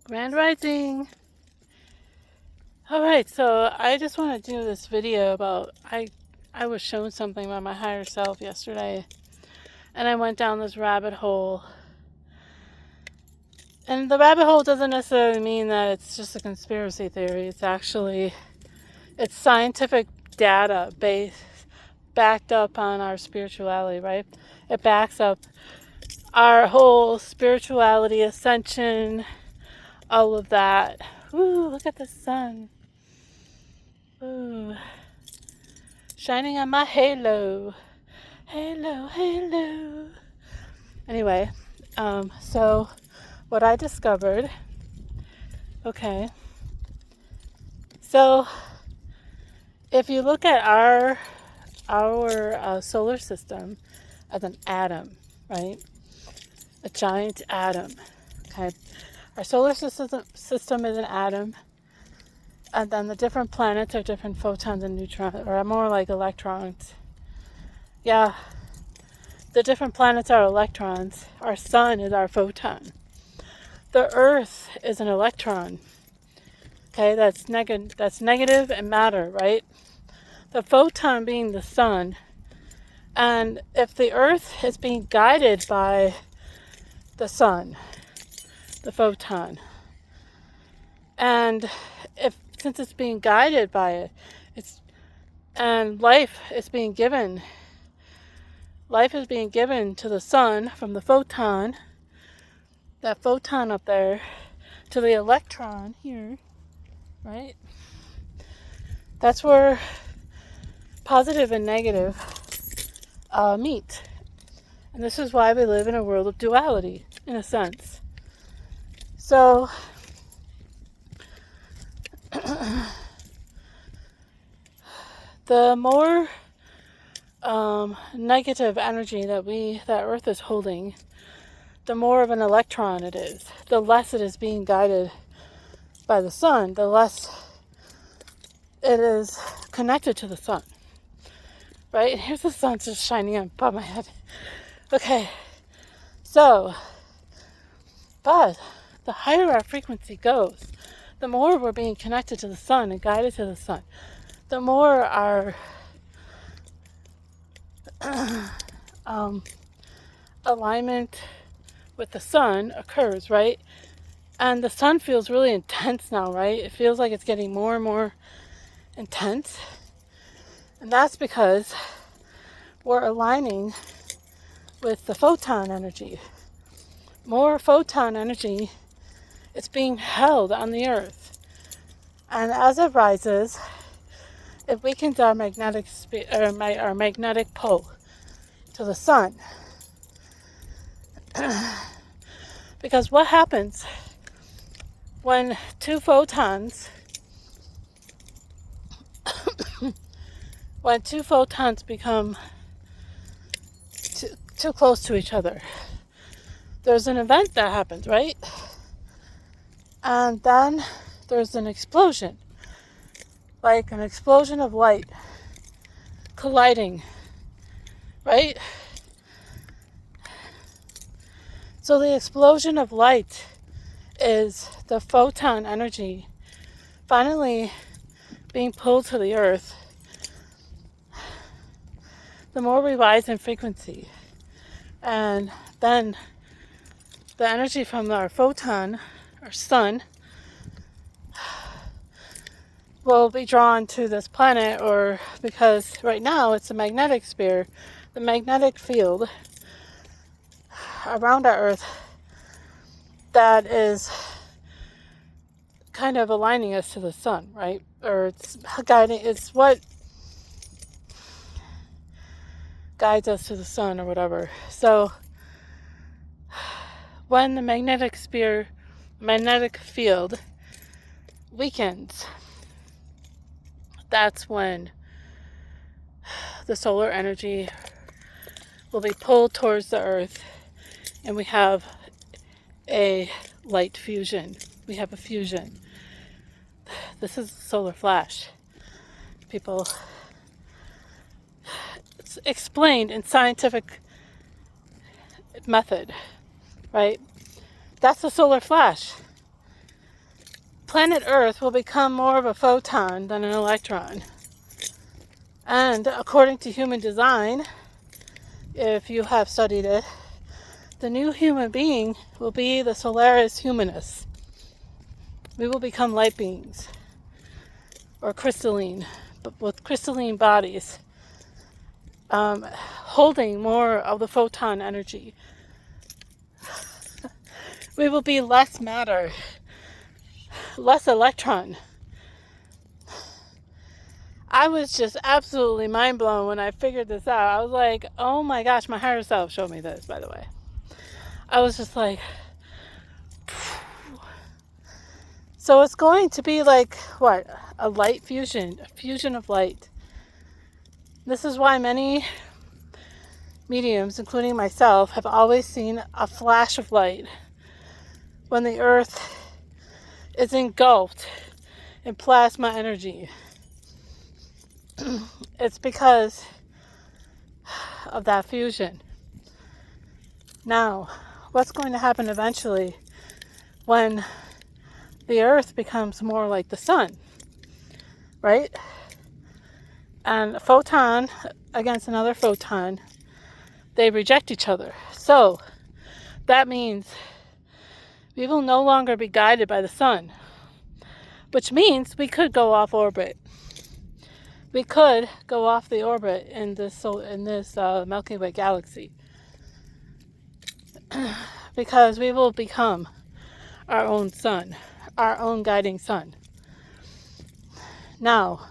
Grand Rising. Alright, so I just want to do this video about, I was shown something by my higher self yesterday, and I went down this rabbit hole. And the rabbit hole doesn't necessarily mean that it's just a conspiracy theory. It's scientific data backed up on our spirituality, right? It backs up our whole spirituality, ascension, all of that. Ooh, look at the sun. Ooh, shining on my halo. Halo. Anyway, so what I discovered, okay, so if you look at our solar system as an atom, right? A giant atom, okay? Our solar system is an atom, and then the different planets are different photons and neutrons, or more like electrons. Yeah, the different planets are electrons. Our sun is our photon. The earth is an electron. Okay, that's negative and matter, right? The photon being the sun. And if the earth is being guided by the sun, the photon, and since it's being guided by it, and life is being given to the sun from the photon, that photon up there, to the electron here, right? That's where positive and negative meet. And this is why we live in a world of duality, in a sense. So, the more negative energy that Earth is holding, the more of an electron it is. The less it is being guided by the sun, the less it is connected to the sun. Right? And here's the sun just shining above my head. Okay. So, but the higher our frequency goes, the more we're being connected to the sun and guided to the sun, the more our alignment with the sun occurs, right? And the sun feels really intense now, right? It feels like it's getting more and more intense. And that's because we're aligning with the photon energy. More photon energy is being held on the earth. And as it rises, it weakens our magnetic pole to the sun. Because what happens when two photons become too close to each other? There's an event that happens, right? And then there's an explosion. Like an explosion of light colliding, right? So the explosion of light is the photon energy finally being pulled to the earth. The more we rise in frequency, and then the energy from our photon, our sun, will be drawn to this planet, or because right now it's a magnetic sphere, the magnetic field around our earth that is kind of aligning us to the sun, right? Or it's what guides us to the sun or whatever. So when the magnetic field weakens, that's when the solar energy will be pulled towards the earth, and we have a light fusion. We have a fusion. This is solar flash. People, it's explained in scientific method, right? That's the solar flash. planet Earth will become more of a photon than an electron. And according to human design, if you have studied it, the new human being will be the Solaris Humanus. We will become light beings, or crystalline, but with crystalline bodies, holding more of the photon energy. We will be less matter, less electron. I was just absolutely mind blown when I figured this out. I was like, oh my gosh, my higher self showed me this, by the way. I was just like, so it's going to be like, what? A light fusion, a fusion of light. This is why many mediums, including myself, have always seen a flash of light when the earth is engulfed in plasma energy. It's because of that fusion. Now, what's going to happen eventually when the earth becomes more like the sun, right? And a photon against another photon, they reject each other. So that means we will no longer be guided by the sun, which means we could go off orbit. We could go off the orbit in this Milky Way galaxy, because we will become our own sun, our own guiding sun. Now,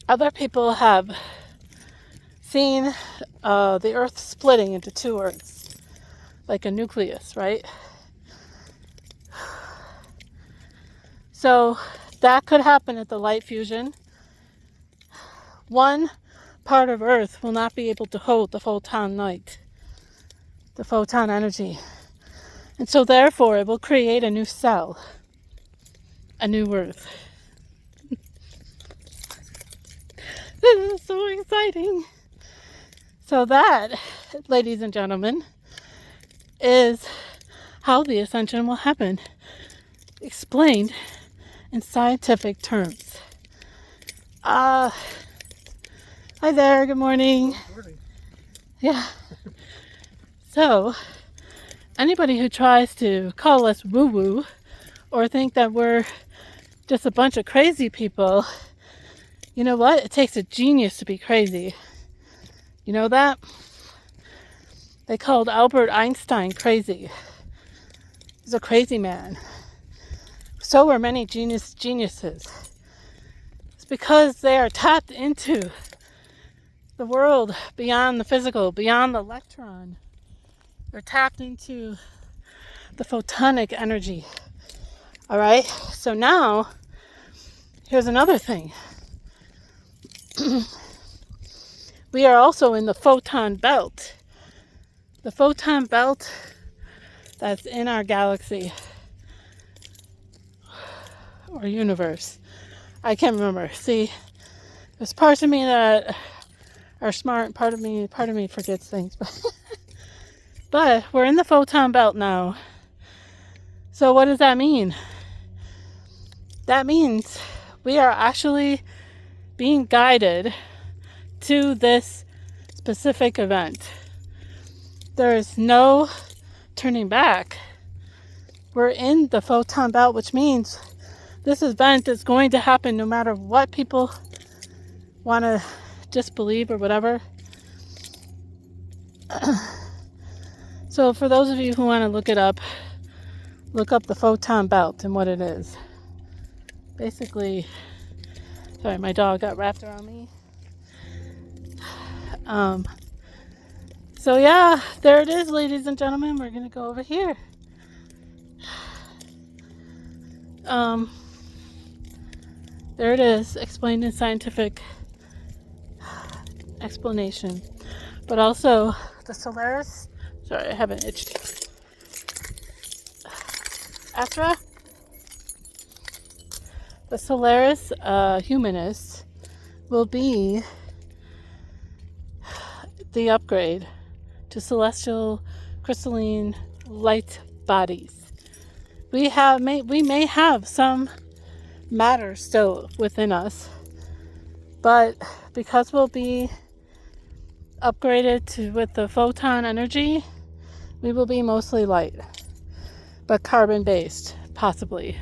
other people have seen the Earth splitting into two Earths, like a nucleus, right? So that could happen at the light fusion. One part of Earth will not be able to hold the photon light, the photon energy. And so therefore it will create a new cell, a new Earth. This is so exciting. So that, ladies and gentlemen, is how the ascension will happen, explained in scientific terms. Hi there, good morning. Good morning. Yeah. So, anybody who tries to call us woo-woo or think that we're just a bunch of crazy people, you know what? It takes a genius to be crazy. You know that? They called Albert Einstein crazy. He's a crazy man. So were many geniuses. It's because they are tapped into the world beyond the physical, beyond the electron. They're tapped into the photonic energy. All right? So now, here's another thing. We are also in the photon belt. The photon belt that's in our galaxy or universe. I can't remember. See, there's parts of me that are smart, part of me forgets things. But we're in the photon belt now. So what does that mean? That means we are actually being guided to this specific event. There is no turning back. We're in the photon belt, which means this event is going to happen no matter what people want to disbelieve or whatever. So for those of you who want to look up the photon belt and what it is. Basically, sorry, my dog got wrapped around me. So yeah, there it is, ladies and gentlemen. We're gonna go over here. There it is, explained in scientific explanation. But also the Solaris. Sorry, I haven't itched. Astra. The Solaris Humanist will be the upgrade to celestial crystalline light bodies. we may have some matter still within us, but because we'll be upgraded with the photon energy, we will be mostly light, but carbon based, possibly.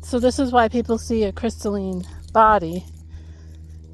So this is why people see a crystalline body,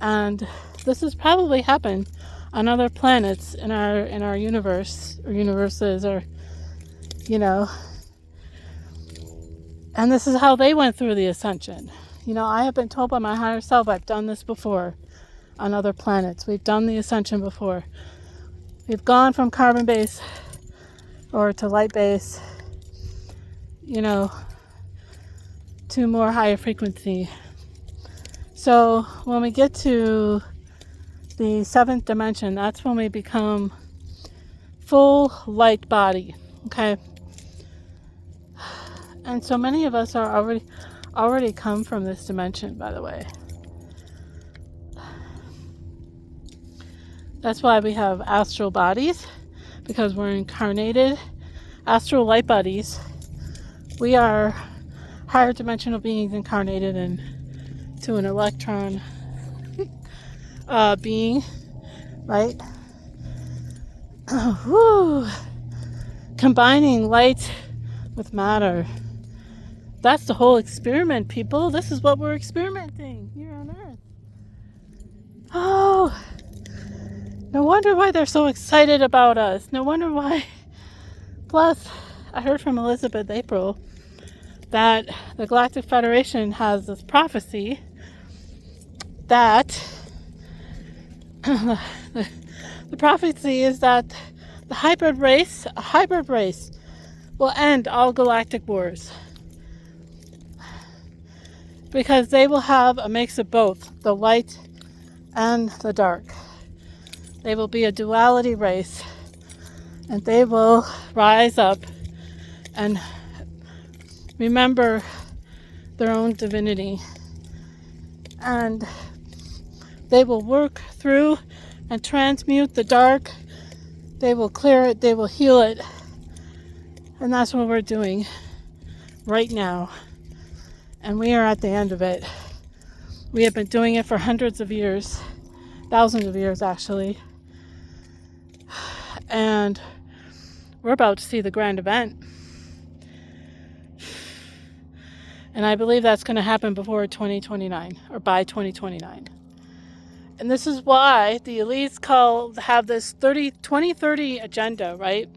and this has probably happened on other planets in our universe, or universes, or and this is how they went through the ascension. I have been told by my higher self, I've done this before on other planets. We've done the ascension before. We've gone from carbon base or to light base, to more higher frequency. So when we get to the 7th dimension, that's when we become full light body, okay? And so many of us are already come from this dimension, by the way. That's why we have astral bodies, because we're incarnated astral light bodies. We are higher dimensional beings incarnated into an electron being, right? Woo. Combining light with matter. That's the whole experiment, people. This is what we're experimenting here on Earth. Oh, no wonder why they're so excited about us. No wonder why. Plus, I heard from Elizabeth April that the Galactic Federation has this prophecy that the prophecy is that a hybrid race will end all galactic wars, because they will have a mix of both, the light and the dark. They will be a duality race, and they will rise up and remember their own divinity, and they will work through and transmute the dark. They will clear it, they will heal it, and that's what we're doing right now. And we are at the end of it. We have been doing it for hundreds of years, thousands of years actually, and we're about to see the grand event. And I believe that's going to happen before 2029, or by 2029. And this is why the elites have this 2030 agenda, right?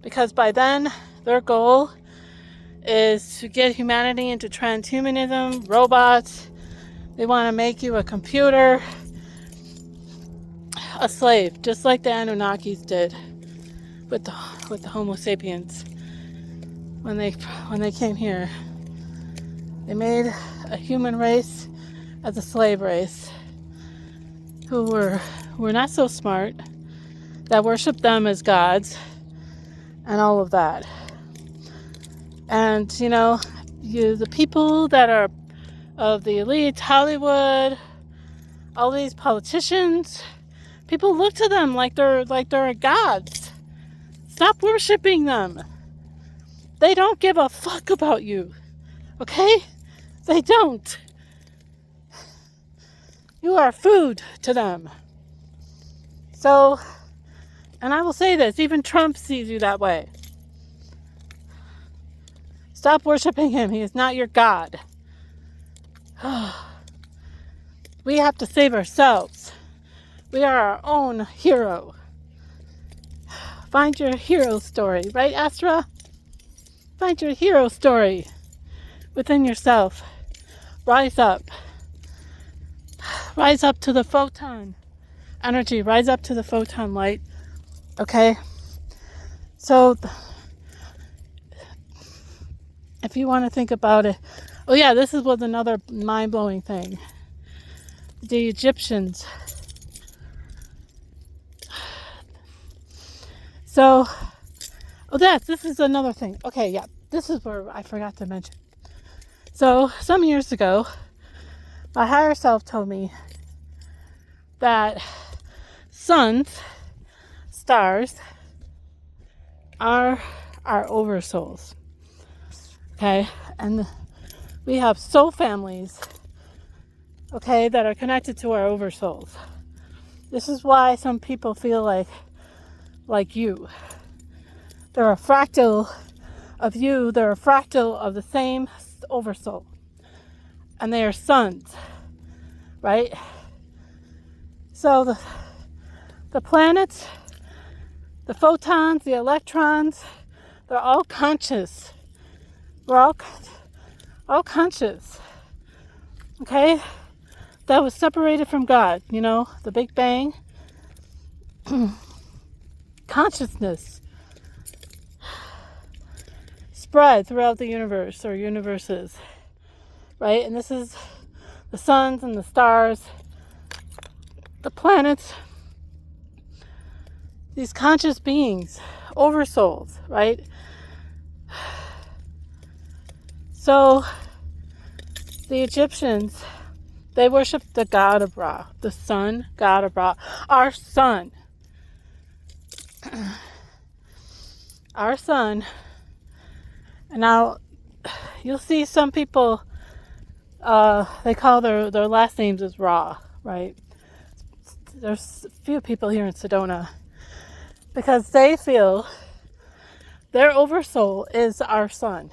Because by then, their goal is to get humanity into transhumanism, robots. They want to make you a computer, a slave, just like the Anunnakis did with the Homo sapiens when they came here. They made a human race as a slave race who were not so smart, that worshiped them as gods, and all of that. And the people that are of the elite, Hollywood, all these politicians, people look to them like they're gods. Stop worshiping them. They don't give a fuck about you. Okay? They don't. You are food to them. So, and I will say this, even Trump sees you that way. Stop worshiping him. He is not your God. We have to save ourselves. We are our own hero. Find your hero story, right, Astra? Find your hero story within yourself. Rise up. Rise up to the photon energy. Rise up to the photon light. Okay? So, if you want to think about it. Oh yeah, this was another mind-blowing thing. The Egyptians. So, this is another thing. Okay, yeah, this is where I forgot to mention. So, some years ago, my higher self told me that suns, stars, are our oversouls. Okay, and we have soul families, okay, that are connected to our oversouls. This is why some people feel like you. They're a fractal of you. They're a fractal of the same oversoul, and they are sons, right? So the planets, the photons, the electrons, they're all conscious. We're all conscious, okay? That was separated from God, the Big Bang. Consciousness spread throughout the universe or universes, right? And this is the suns and the stars, the planets, these conscious beings, oversouls, right? So the Egyptians, they worshiped the god of Ra, the sun god of Ra, our sun. Our sun. And now you'll see some people, they call their last names as Ra, right? There's a few people here in Sedona because they feel their oversoul is our sun.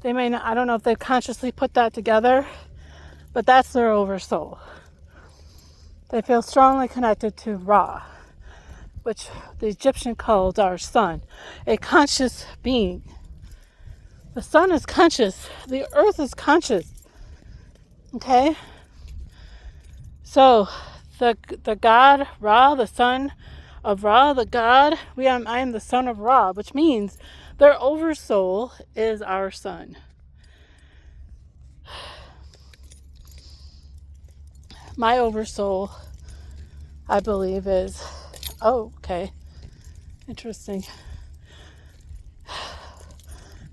They may not, I don't know if they've consciously put that together, but that's their oversoul. They feel strongly connected to Ra, which the Egyptian called our sun, a conscious being. The sun is conscious. The earth is conscious. Okay? So, the god Ra, the son of Ra, the god, I am the son of Ra, which means their oversoul is our sun. My oversoul, I believe, is... Oh, okay. Interesting.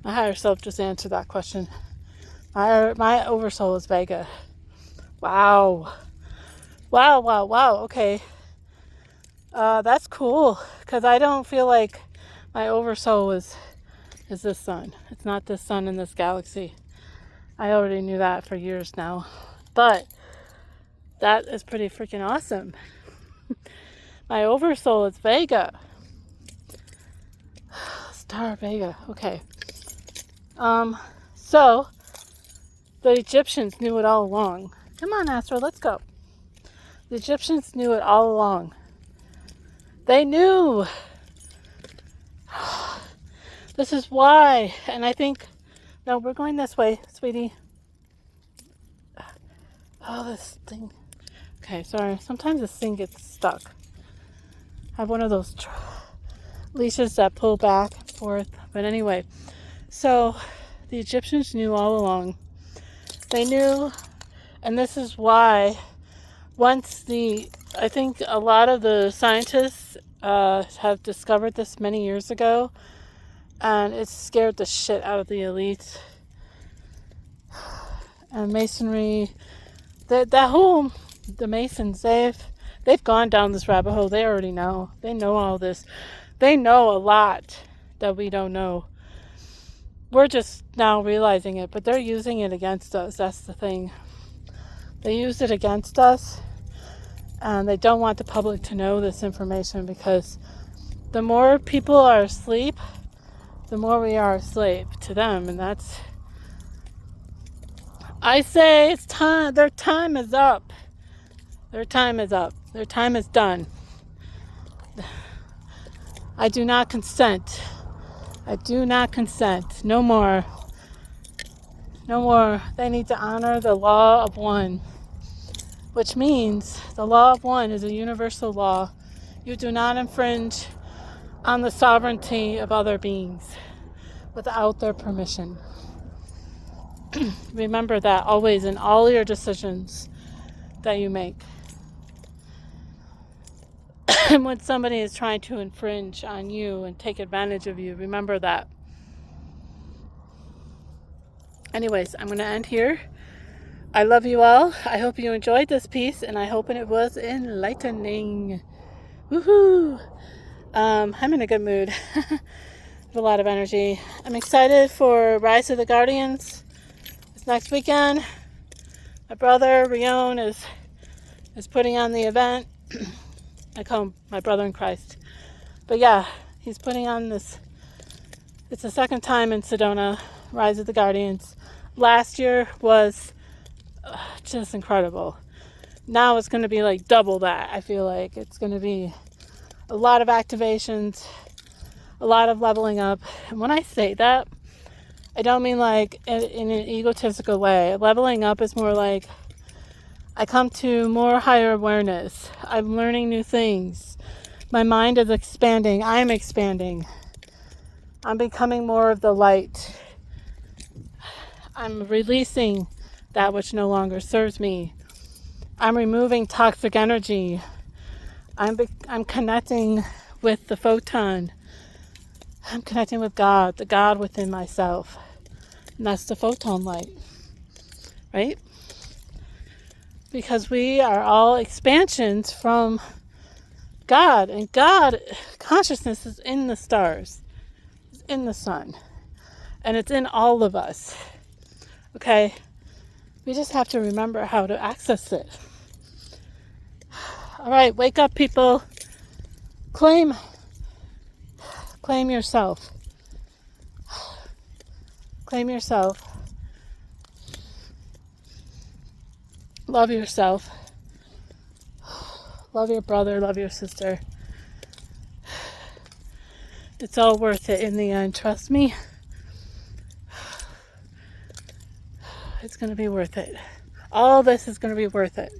My higher self just answered that question. My oversoul is Vega. Wow. Okay. That's cool. Because I don't feel like my oversoul is this sun. It's not this sun in this galaxy. I already knew that for years now. But that is pretty freaking awesome. My oversoul is Vega. Star Vega. Okay. So the Egyptians knew it all along. Come on, Astro, let's go. The Egyptians knew it all along. They knew. This is why, and I think, no, we're going this way, sweetie. Oh, this thing. Okay, sorry. Sometimes this thing gets stuck. I have one of those leashes that pull back and forth. But anyway, so the Egyptians knew all along. They knew, and this is why I think a lot of the scientists have discovered this many years ago, and it scared the shit out of the elites. And Masonry, the Masons, they've gone down this rabbit hole. They already know. They know all this. They know a lot that we don't know. We're just now realizing it, but they're using it against us. That's the thing. They use it against us, and they don't want the public to know this information, because the more people are asleep, the more we are a slave to them. And I say it's time. Their time is up. Their time is up. Their time is done. I do not consent. I do not consent. No more. No more. They need to honor the law of one, which means the law of one is a universal law. You do not infringe on the sovereignty of other beings without their permission. Remember that always in all your decisions that you make. And when somebody is trying to infringe on you and take advantage of you, remember that. Anyways, I'm going to end here. I love you all. I hope you enjoyed this piece, and I hope it was enlightening. Woohoo! I'm in a good mood. a lot of energy. I'm excited for Rise of the Guardians. It's next weekend. My brother Rion is putting on the event. I call him my brother in Christ. But yeah, he's putting on this. It's the second time in Sedona, Rise of the Guardians. Last year was just incredible. Now it's going to be like double that. I feel like it's going to be a lot of activations, a lot of leveling up. And when I say that, I don't mean like in an egotistical way. Leveling up is more like I come to more higher awareness. I'm learning new things. My mind is expanding. I'm expanding. I'm becoming more of the light. I'm releasing that which no longer serves me. I'm removing toxic energy. I'm connecting with the photon. I'm connecting with God, the God within myself. And that's the photon light, right? Because we are all expansions from God. And God, consciousness is in the stars, it's in the sun, and it's in all of us. Okay? We just have to remember how to access it. All right, wake up, people. Claim yourself. Claim yourself. Love yourself. Love your brother, love your sister. It's all worth it in the end, trust me. It's going to be worth it. All this is going to be worth it.